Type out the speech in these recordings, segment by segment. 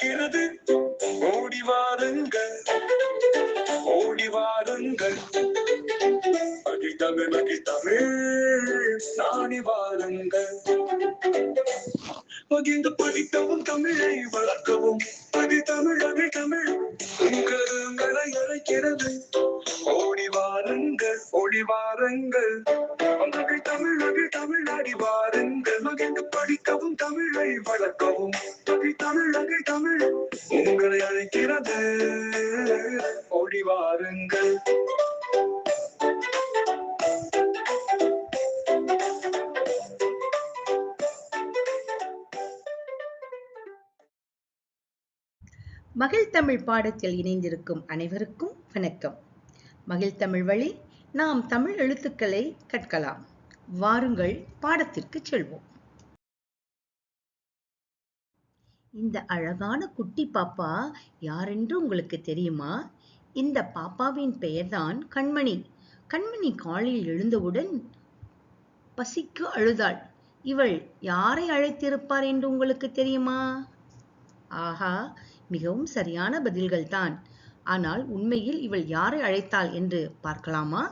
அழைக்கிறது. ஓடி வாருங்கள், ஓடி வாருங்கள். மகிழ் தமிழ், மகிழ் தமிழ், நாடி வாருங்கள். மகிழ்ந்து படிக்கவும், தமிழை வளர்க்கவும். அது தமிழ், அது தமிழ் உங்களை அழைக்கிறது. ஓடி வாருங்கள், ஓடி வாருங்கள். மகிழ் தமிழ், மகிழ் தமிழ், நாடி வாருங்கள். மகிழ்ந்து படிக்கவும், தமிழை வளர்க்கவும். மகிழ் தமிழ், மகிழ் தமிழ் உங்களை அழைக்கிறது. ஓடி வாருங்கள். மகிழ் தமிழ் பாடத்தில் இணைந்திருக்கும் அனைவருக்கும் வணக்கம். மகிழ் தமிழ் வழி நாம் தமிழ் எழுத்துக்களை கற்கலாம். வாருங்கள், பாடத்திற்கு செல்வோம். இந்த அழகான குட்டி பாப்பா யாரென்று உங்களுக்கு தெரியுமா? இந்த பாப்பாவின் பெயர்தான் கண்மணி. கண்மணி காலையில் எழுந்தவுடன் பசிக்கு அழுதாள். இவள் யாரை அழைத்திருப்பார் என்று உங்களுக்கு தெரியுமா? ஆஹா, மிகவும் சரியான பதில்கள் தான். ஆனால் உண்மையில் இவள் யாரை அழைத்தாள் என்று பார்க்கலாமா?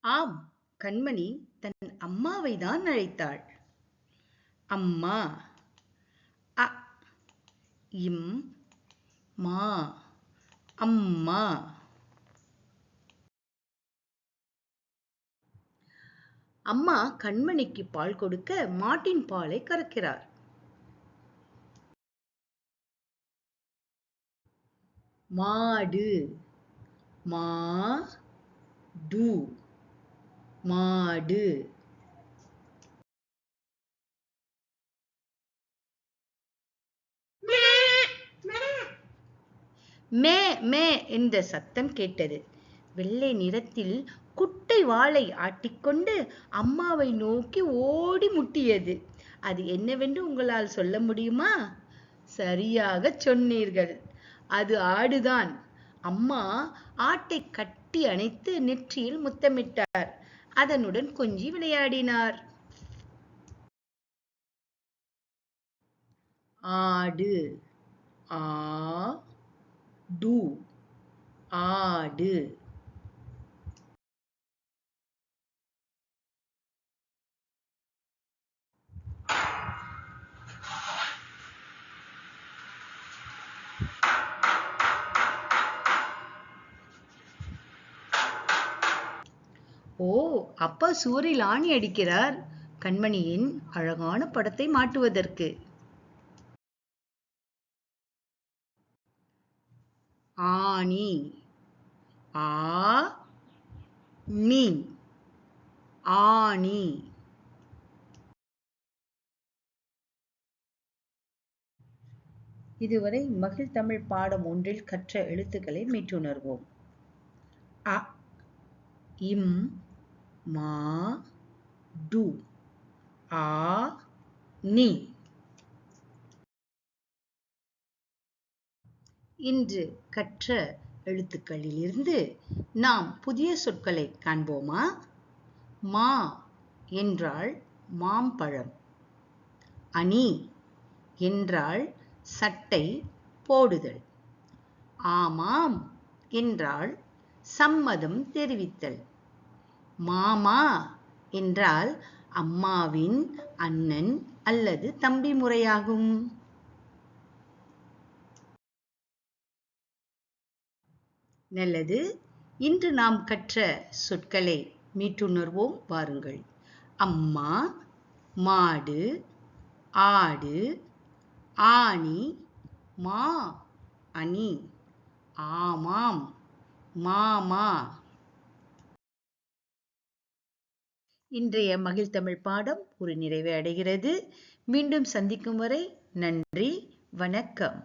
ஆம், கண்மணி தன் அம்மாவை தான் அழைத்தாள். அம்மா. அ இம் மா, அம்மா. அம்மா கண்மணிக்கு பால் கொடுக்க மாட்டின் பாலை கறக்கிறார். மாடு. மா டு, மாடு. மே மே என்ற சத்தம் கேட்டது. வெள்ளை நிறத்தில் குட்டை வாளை ஆட்டிக்கொண்டு அம்மாவை நோக்கி ஓடி முட்டியது. அது என்னவென்று உங்களால் சொல்ல முடியுமா? சரியாக சொன்னீர்கள், அது ஆடுதான். அம்மா ஆட்டை கட்டி அணைத்து நெற்றியில் முத்தமிட்டார். அதனுடன் கொஞ்சி விளையாடினார். ஆடு. ஆ டு, ஆடு. ஓ, அப்பா சுவரில் ஆணி அடிக்கிறார் கண்மணியின் அழகான படத்தை மாட்டுவதற்கு. ஆணி. ஆ நீ, ஆணி. இதுவரை மகிழ் தமிழ் பாடம் ஒன்றில் கற்ற எழுத்துக்களை மீட்டுணர்வோம். அ இம் மா டு, ஆ நீ. இன்று கற்ற எழுத்துக்களிலிருந்து நாம் புதிய சொற்களை காண்போமா? மா என்றால் மாம்பழம். அணி என்றால் சட்டை போடுதல். ஆமாம் என்றால் சம்மதம் தெரிவித்தல். மாமா என்றால் அம்மாவின் அண்ணன் அல்லது தம்பி முறையாகும். நல்லது. இன்று நாம் கற்ற சொற்களை மீட்டுணர்வோம் வாருங்கள். அம்மா, மாடு, ஆடு, ஆணி, மா, அணி, ஆமாம், மாமா. இன்றைய மகிழ் தமிழ் பாடம் ஒரு நிறைவை அடைகிறது. மீண்டும் சந்திக்கும் வரை நன்றி, வணக்கம்.